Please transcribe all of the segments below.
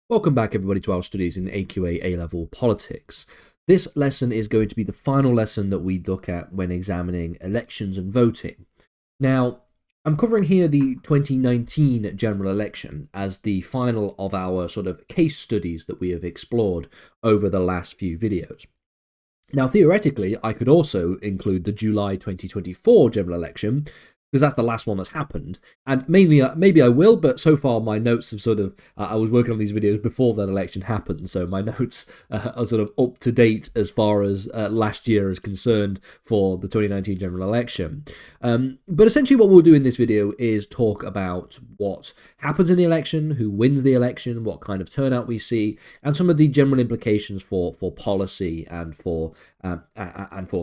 Welcome back, everybody, to our studies in AQA A-Level Politics. This lesson is going to be the final lesson that we look at when examining elections and voting. Now, I'm covering here the 2019 general election as the final of our sort of case studies that we have explored over the last few videos. Now, theoretically, I could also include the July 2024 general election, because that's the last one that's happened. And maybe I will, but so far my notes have sort of, I was working on these videos before that election happened, so my notes are sort of up to date as far as last year is concerned for the 2019 general election. But essentially what we'll do in this video is talk about what happens in the election, who wins the election, what kind of turnout we see, and some of the general implications for policy and for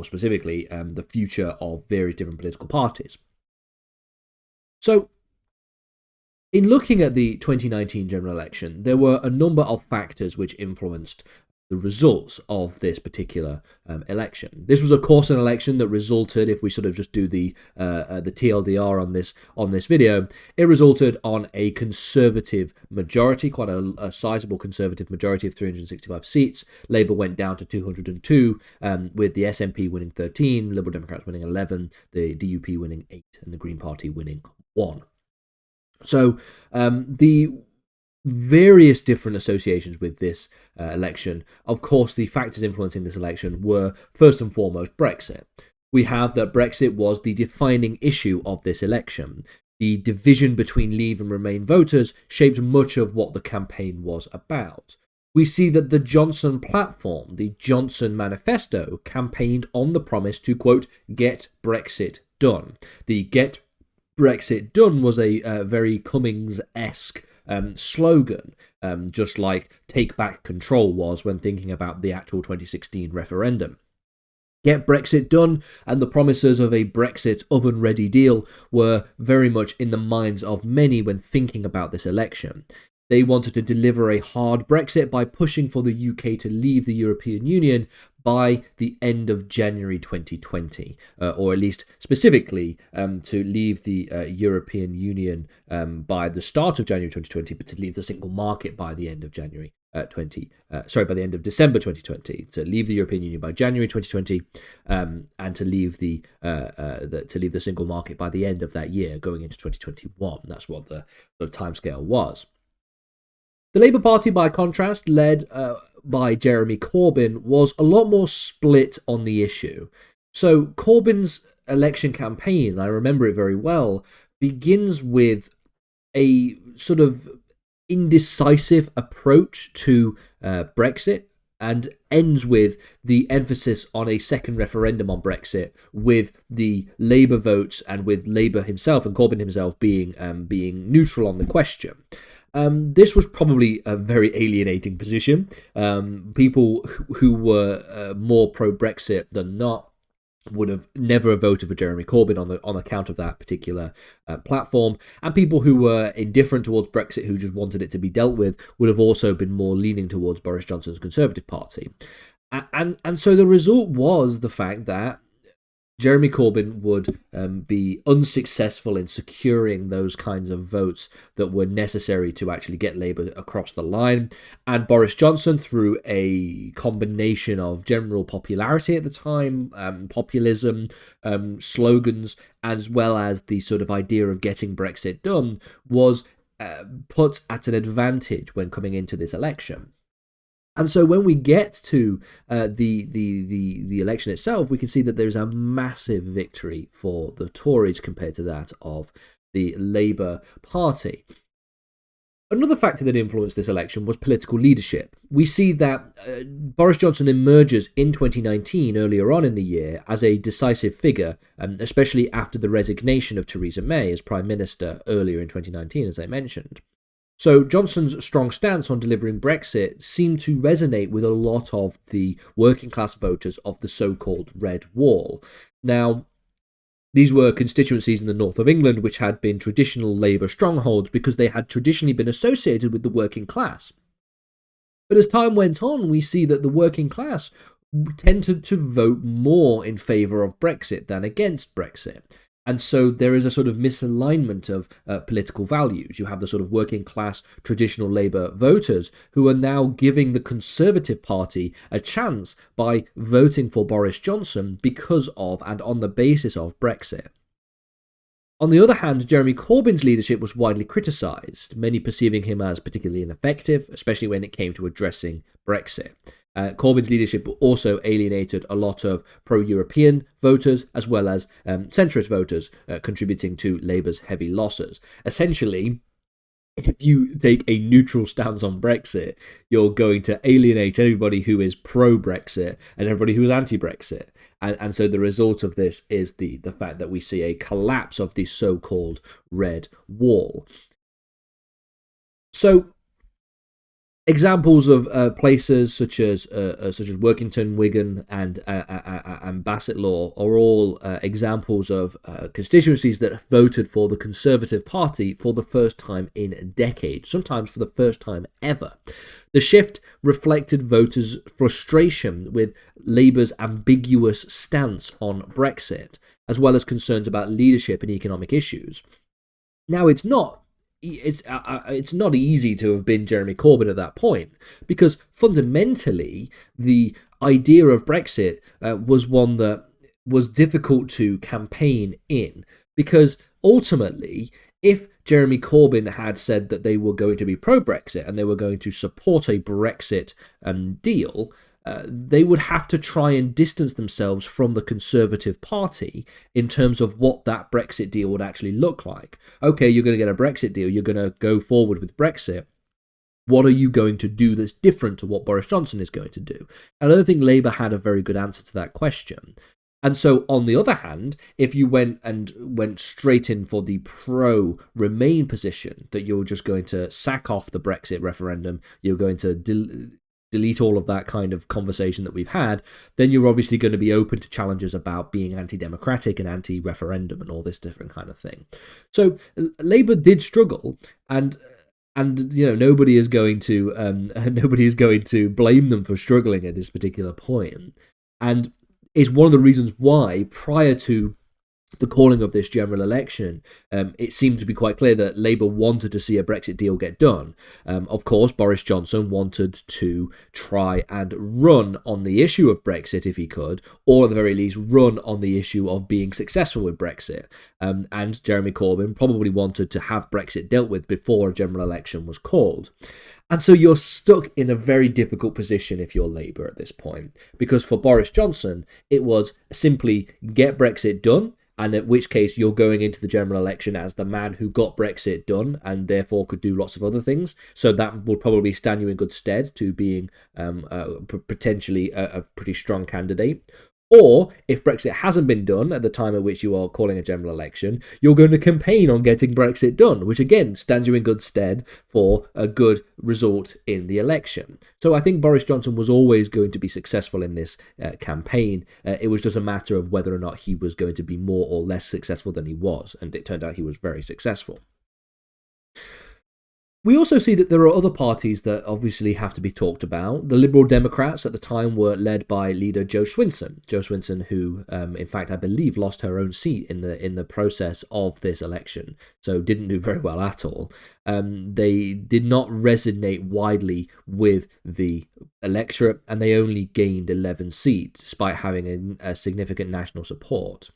specifically the future of various different political parties. So, in looking at the 2019 general election, there were a number of factors which influenced the results of this particular election. This was, of course, an election that resulted, if we sort of just do the TLDR on this video, it resulted on a Conservative majority, quite a sizable Conservative majority of 365 seats. Labour went down to 202, with the SNP winning 13, Liberal Democrats winning 11, the DUP winning 8, and the Green Party winning 1. So the various different associations with this election, of course, the factors influencing this election were first and foremost Brexit. We have that Brexit was the defining issue of this election. The division between Leave and Remain voters shaped much of what the campaign was about. We see that the Johnson platform, the Johnson manifesto, campaigned on the promise to, quote, get Brexit done. The get Brexit done was a very Cummings-esque slogan, just like take back control was when thinking about the actual 2016 referendum. Get Brexit done and the promises of a Brexit oven-ready deal were very much in the minds of many when thinking about this election. They wanted to deliver a hard Brexit by pushing for the UK to leave the European Union by the end of January 2020, or at least specifically to leave the European Union by the start of January 2020, but to leave the single market by the end of by the end of December 2020. To leave the European Union by January 2020, and to leave the single market by the end of that year, going into 2021. That's what the timescale was. The Labour Party, by contrast, led by Jeremy Corbyn, was a lot more split on the issue. So Corbyn's election campaign, I remember it very well, begins with a sort of indecisive approach to Brexit and ends with the emphasis on a second referendum on Brexit, with the Labour votes and with Labour himself and Corbyn himself being neutral on the question. This was probably a very alienating position. People who were more pro-Brexit than not would have never voted for Jeremy Corbyn on account of that particular platform, and people who were indifferent towards Brexit, who just wanted it to be dealt with, would have also been more leaning towards Boris Johnson's Conservative Party. And so the result was the fact that Jeremy Corbyn would be unsuccessful in securing those kinds of votes that were necessary to actually get Labour across the line. And Boris Johnson, through a combination of general popularity at the time, populism, slogans, as well as the sort of idea of getting Brexit done, was put at an advantage when coming into this election. And so when we get to the election itself, we can see that there's a massive victory for the Tories compared to that of the Labour Party. Another factor that influenced this election was political leadership. We see that Boris Johnson emerges in 2019, earlier on in the year, as a decisive figure, especially after the resignation of Theresa May as Prime Minister earlier in 2019, as I mentioned. So Johnson's strong stance on delivering Brexit seemed to resonate with a lot of the working class voters of the so-called Red Wall. Now, these were constituencies in the north of England which had been traditional Labour strongholds because they had traditionally been associated with the working class. But as time went on, we see that the working class tended to vote more in favour of Brexit than against Brexit. And so there is a sort of misalignment of political values. You have the sort of working class traditional Labour voters who are now giving the Conservative Party a chance by voting for Boris Johnson because of and on the basis of Brexit. On the other hand, Jeremy Corbyn's leadership was widely criticised, many perceiving him as particularly ineffective, especially when it came to addressing Brexit. Corbyn's leadership also alienated a lot of pro-European voters as well as centrist voters, contributing to Labour's heavy losses. Essentially, if you take a neutral stance on Brexit, you're going to alienate everybody who is pro-Brexit and everybody who is anti-Brexit. And so the result of this is the fact that we see a collapse of the so-called Red Wall. So, examples of places such as Workington, Wigan, and Bassetlaw are all examples of constituencies that voted for the Conservative Party for the first time in decades, sometimes for the first time ever. The shift reflected voters' frustration with Labour's ambiguous stance on Brexit, as well as concerns about leadership and economic issues. Now, it's not easy to have been Jeremy Corbyn at that point, because fundamentally the idea of Brexit was one that was difficult to campaign in, because ultimately, if Jeremy Corbyn had said that they were going to be pro-Brexit and they were going to support a Brexit deal, they would have to try and distance themselves from the Conservative Party in terms of what that Brexit deal would actually look like. Okay, you're going to get a Brexit deal, you're going to go forward with Brexit. What are you going to do that's different to what Boris Johnson is going to do? And I don't think Labour had a very good answer to that question. And so, on the other hand, if you went straight in for the pro-Remain position, that you're just going to sack off the Brexit referendum, you're going to delete all of that kind of conversation that we've had, then you're obviously going to be open to challenges about being anti-democratic and anti-referendum and all this different kind of thing. So Labour did struggle, and nobody is going to blame them for struggling at this particular point, and is one of the reasons why prior to the calling of this general election, it seemed to be quite clear that Labour wanted to see a Brexit deal get done. Of course, Boris Johnson wanted to try and run on the issue of Brexit if he could, or at the very least run on the issue of being successful with Brexit. And Jeremy Corbyn probably wanted to have Brexit dealt with before a general election was called. And so you're stuck in a very difficult position if you're Labour at this point, because for Boris Johnson, it was simply get Brexit done, and at which case you're going into the general election as the man who got Brexit done and therefore could do lots of other things. So that will probably stand you in good stead to being potentially a pretty strong candidate. Or, if Brexit hasn't been done at the time at which you are calling a general election, you're going to campaign on getting Brexit done, which again stands you in good stead for a good result in the election. So I think Boris Johnson was always going to be successful in this campaign. It was just a matter of whether or not he was going to be more or less successful than he was, and it turned out he was very successful. We also see that there are other parties that obviously have to be talked about. The Liberal Democrats at the time were led by leader Jo Swinson. Jo Swinson, who, in fact, I believe lost her own seat in the process of this election, so didn't do very well at all. They did not resonate widely with the electorate, and they only gained 11 seats, despite having a significant national support.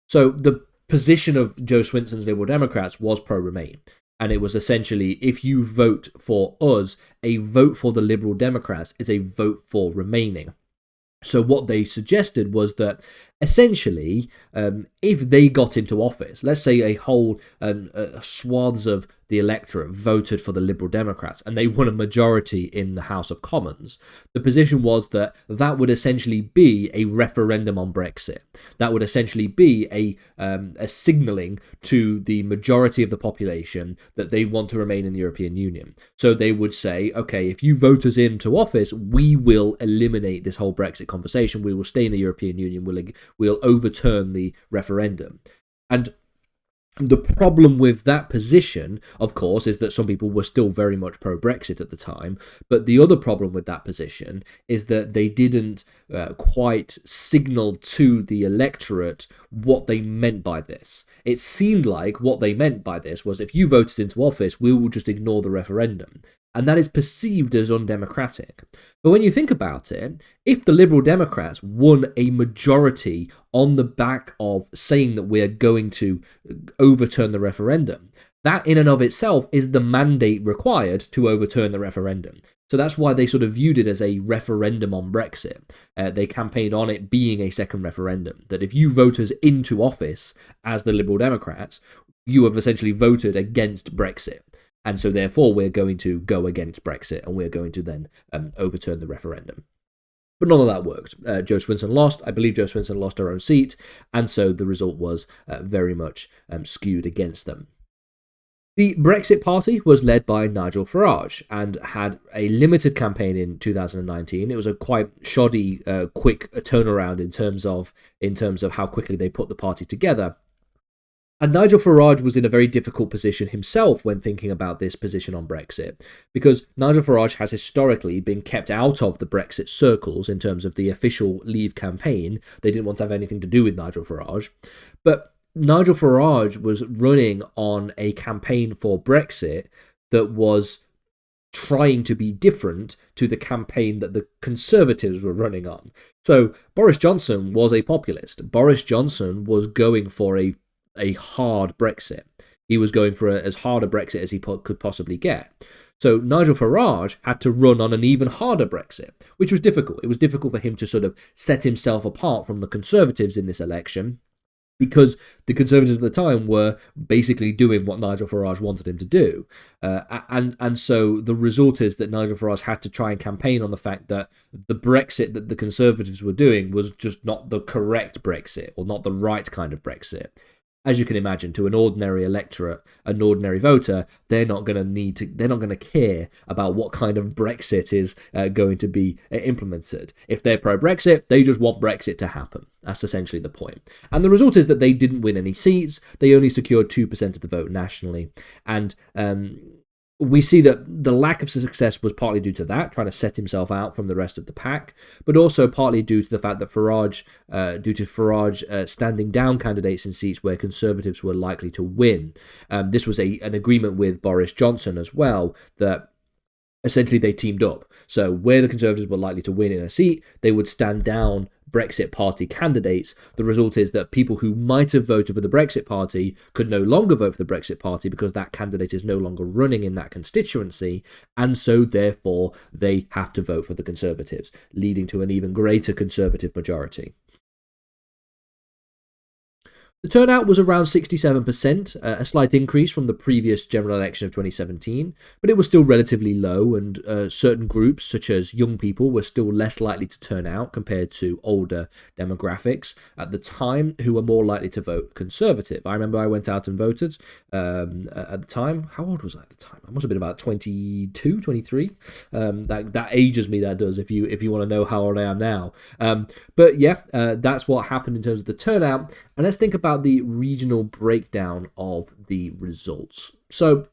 So the position of Jo Swinson's Liberal Democrats was pro-Remain. And it was essentially, if you vote for us, a vote for the Liberal Democrats is a vote for remaining. So what they suggested was that essentially, if they got into office, let's say a whole swaths of the electorate voted for the Liberal Democrats and they won a majority in the House of Commons, the position was that that would essentially be a referendum on Brexit. That would essentially be a signalling to the majority of the population that they want to remain in the European Union. So they would say, okay, if you vote us into office, we will eliminate this whole Brexit conversation. We will stay in the European Union. We'll overturn the referendum. And The problem with that position, of course, is that some people were still very much pro-Brexit at the time. But the other problem with that position is that they didn't quite signal to the electorate what they meant by this. It seemed like what they meant by this was, if you voted into office, we will just ignore the referendum. And that is perceived as undemocratic. But when you think about it, if the Liberal Democrats won a majority on the back of saying that we're going to overturn the referendum, that in and of itself is the mandate required to overturn the referendum. So that's why they sort of viewed it as a referendum on Brexit. They campaigned on it being a second referendum, that if you vote us into office as the Liberal Democrats, you have essentially voted against Brexit. And so therefore we're going to go against Brexit and we're going to then overturn the referendum. But none of that worked. Jo Swinson lost. I believe Jo Swinson lost her own seat, and so the result was very much skewed against them. The Brexit Party was led by Nigel Farage and had a limited campaign in 2019. It was a quite shoddy, quick turnaround in terms of how quickly they put the party together. And Nigel Farage was in a very difficult position himself when thinking about this position on Brexit, because Nigel Farage has historically been kept out of the Brexit circles in terms of the official Leave campaign. They didn't want to have anything to do with Nigel Farage. But Nigel Farage was running on a campaign for Brexit that was trying to be different to the campaign that the Conservatives were running on. So Boris Johnson was a populist. Boris Johnson was going for a hard Brexit. He was going for as hard a Brexit as he could possibly get. So Nigel Farage had to run on an even harder Brexit, which was difficult. It was difficult for him to sort of set himself apart from the Conservatives in this election, because the Conservatives at the time were basically doing what Nigel Farage wanted him to do. And so the result is that Nigel Farage had to try and campaign on the fact that the Brexit that the Conservatives were doing was just not the correct Brexit, or not the right kind of Brexit. As you can imagine, to an ordinary electorate, an ordinary voter, they're not going to care about what kind of Brexit is going to be implemented. If they're pro-Brexit, they just want Brexit to happen. That's essentially the point. And the result is that they didn't win any seats. They only secured 2% of the vote nationally. And we see that the lack of success was partly due to that, trying to set himself out from the rest of the pack, but also partly due to the fact that Farage standing down candidates in seats where Conservatives were likely to win. This was an agreement with Boris Johnson as well, that essentially they teamed up. So where the Conservatives were likely to win in a seat, they would stand down Brexit Party candidates. The result is that people who might have voted for the Brexit Party could no longer vote for the Brexit Party because that candidate is no longer running in that constituency, and so therefore they have to vote for the Conservatives, leading to an even greater Conservative majority. The turnout was around 67%, a slight increase from the previous general election of 2017, but it was still relatively low, and certain groups, such as young people, were still less likely to turn out compared to older demographics at the time, who were more likely to vote Conservative. I remember I went out and voted at the time. How old was I at the time? I must have been about 22, 23. That ages me, that does, if you want to know how old I am now. But yeah, that's what happened in terms of the turnout. And let's think about the regional breakdown of the results. So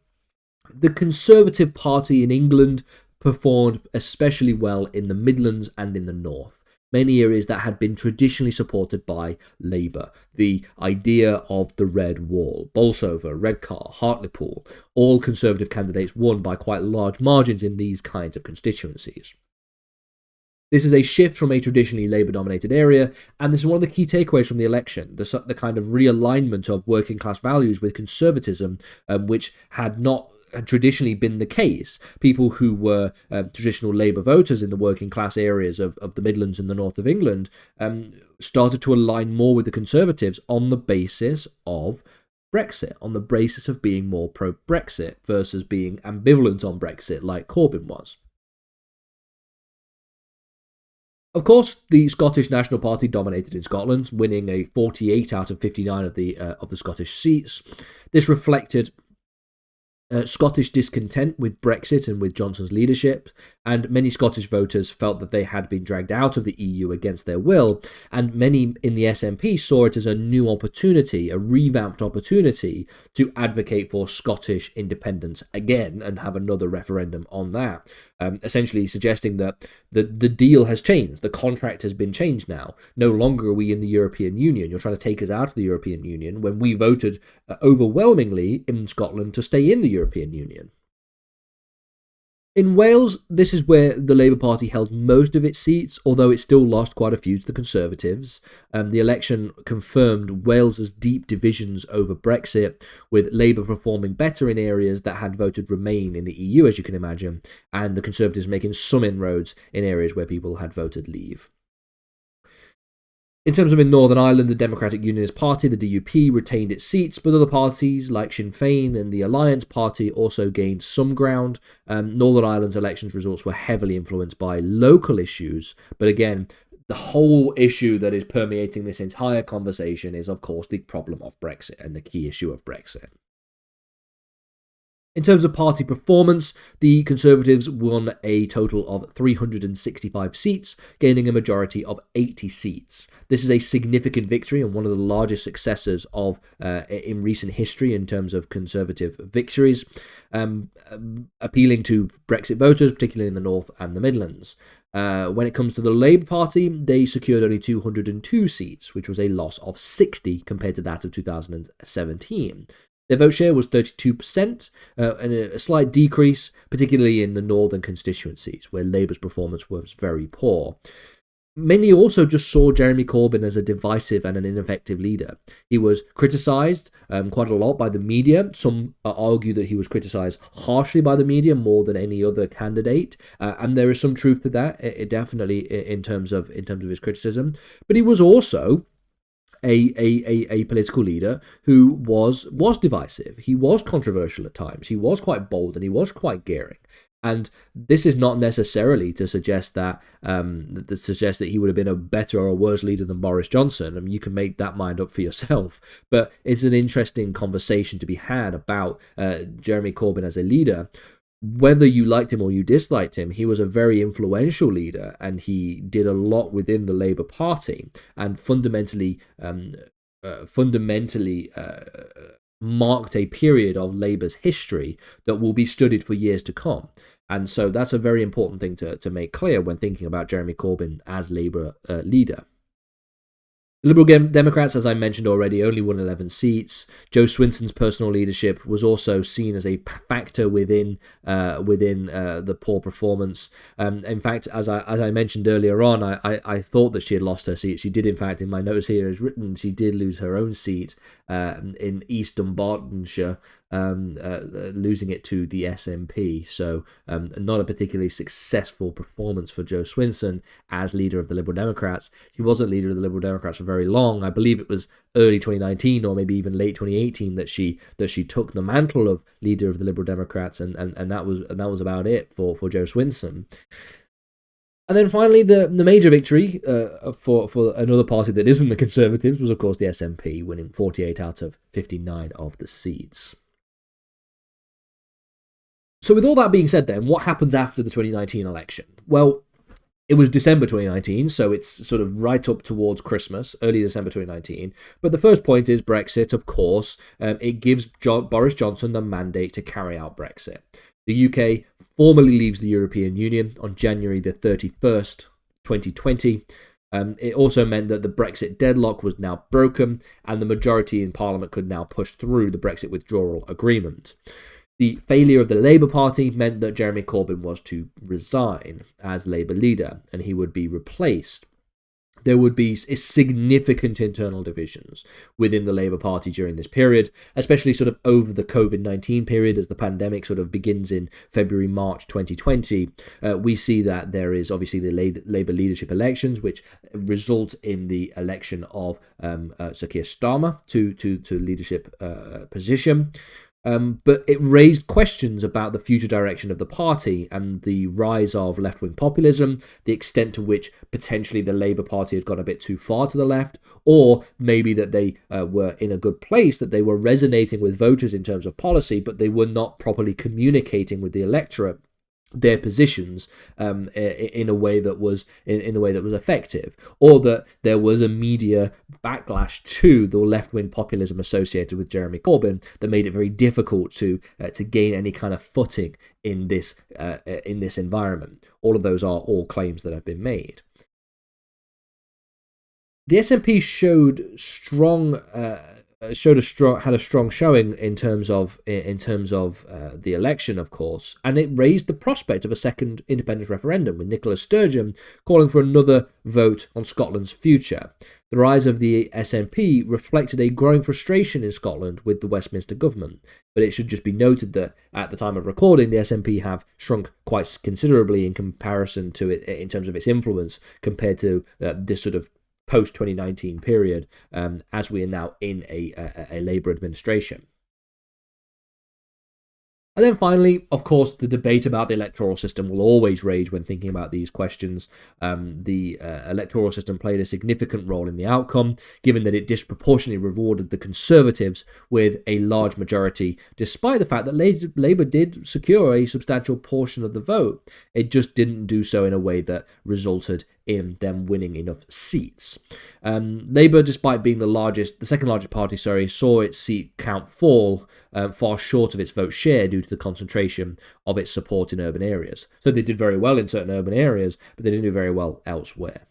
the Conservative Party in England performed especially well in the Midlands and in the North, many areas that had been traditionally supported by Labour. The idea of the Red Wall, Bolsover, Redcar, Hartlepool, all Conservative candidates won by quite large margins in these kinds of constituencies. This is a shift from a traditionally Labour-dominated area, and this is one of the key takeaways from the election, the kind of realignment of working-class values with conservatism, which had not traditionally been the case. People who were traditional Labour voters in the working-class areas of the Midlands and the north of England started to align more with the Conservatives on the basis of Brexit, on the basis of being more pro-Brexit versus being ambivalent on Brexit like Corbyn was. Of course, the Scottish National Party dominated in Scotland, winning a 48 out of 59 of the Scottish seats. This reflected Scottish discontent with Brexit and with Johnson's leadership, and many Scottish voters felt that they had been dragged out of the EU against their will, and many in the SNP saw it as a new opportunity, a revamped opportunity to advocate for Scottish independence again and have another referendum on that, essentially suggesting that the deal has changed, the contract has been changed now. No longer are we in the European Union. You're trying to take us out of the European Union when we voted overwhelmingly in Scotland to stay in the European Union. In Wales, this is where the Labour Party held most of its seats, although it still lost quite a few to the Conservatives. The election confirmed Wales's deep divisions over Brexit, with Labour performing better in areas that had voted Remain in the EU, as you can imagine, and the Conservatives making some inroads in areas where people had voted Leave. In terms of in Northern Ireland, the Democratic Unionist Party, the DUP, retained its seats, but other parties like Sinn Féin and the Alliance Party also gained some ground. Northern Ireland's elections results were heavily influenced by local issues, but again, the whole issue that is permeating this entire conversation is, of course, the problem of Brexit and the key issue of Brexit. In terms of party performance, the Conservatives won a total of 365 seats, gaining a majority of 80 seats. This is a significant victory and one of the largest successes in recent history in terms of Conservative victories, appealing to Brexit voters, particularly in the North and the Midlands. When it comes to the Labour Party, they secured only 202 seats, which was a loss of 60 compared to that of 2017. Their vote share was 32%, and a slight decrease, particularly in the northern constituencies, where Labour's performance was very poor. Many also just saw Jeremy Corbyn as a divisive and an ineffective leader. He was criticised quite a lot by the media. Some argue that he was criticised harshly by the media more than any other candidate, and there is some truth to that, definitely in terms of his criticism. But he was also a political leader who was divisive. He was controversial at times. He was quite bold and he was quite daring. And this is not necessarily to suggest that he would have been a better or a worse leader than Boris Johnson. I mean, you can make that mind up for yourself. But it's an interesting conversation to be had about Jeremy Corbyn as a leader. Whether you liked him or you disliked him, he was a very influential leader and he did a lot within the Labour Party and fundamentally marked a period of Labour's history that will be studied for years to come. And so that's a very important thing to make clear when thinking about Jeremy Corbyn as Labour leader. The Liberal Democrats, as I mentioned already, only won 11 seats. Jo Swinson's personal leadership was also seen as a factor within the poor performance. In fact, as I mentioned earlier on, I thought that she had lost her seat. She did, in fact, in my notes here is written, she did lose her own seat in East Dunbartonshire, losing it to the SNP. So not a particularly successful performance for Jo Swinson as leader of the Liberal Democrats. She wasn't leader of the Liberal Democrats for very long. I believe it was early 2019 or maybe even late 2018 that she took the mantle of leader of the Liberal Democrats, and that was about it for Jo Swinson. And then finally, the major victory for another party that isn't the Conservatives was, of course, the SNP, winning 48 out of 59 of the seats. So with all that being said then, what happens after the 2019 election? Well, it was December 2019, so it's sort of right up towards Christmas, early December 2019. But the first point is Brexit, of course. It gives Boris Johnson the mandate to carry out Brexit. The UK formally leaves the European Union on January the 31st, 2020. It also meant that the Brexit deadlock was now broken, and the majority in Parliament could now push through the Brexit withdrawal agreement. The failure of the Labour Party meant that Jeremy Corbyn was to resign as Labour leader, and he would be replaced. There would be significant internal divisions within the Labour Party during this period, especially sort of over the COVID-19 period as the pandemic sort of begins in February, March 2020. We see that there is obviously the Labour leadership elections, which result in the election of Sir Keir Starmer to leadership position. But it raised questions about the future direction of the party and the rise of left-wing populism, the extent to which potentially the Labour Party had gone a bit too far to the left, or maybe that they were in a good place, that they were resonating with voters in terms of policy, but they were not properly communicating with the electorate their positions in a way that was in the way that was effective, or that there was a media backlash to the left-wing populism associated with Jeremy Corbyn that made it very difficult to gain any kind of footing in this environment. All of those are all claims that have been made. The SNP had a strong showing in terms of the election, of course, and it raised the prospect of a second independence referendum, with Nicola Sturgeon calling for another vote on Scotland's future. The rise of the SNP reflected a growing frustration in Scotland with the Westminster government, but it should just be noted that at the time of recording, the SNP have shrunk quite considerably in comparison to it in terms of its influence compared to this sort of post-2019 period, as we are now in a Labour administration. And then finally, of course, the debate about the electoral system will always rage when thinking about these questions. The electoral system played a significant role in the outcome, given that it disproportionately rewarded the Conservatives with a large majority, despite the fact that Labour did secure a substantial portion of the vote. It just didn't do so in a way that resulted in them winning enough seats. Labour, despite being the second largest party, saw its seat count fall far short of its vote share due to the concentration of its support in urban areas. So they did very well in certain urban areas, but they didn't do very well elsewhere.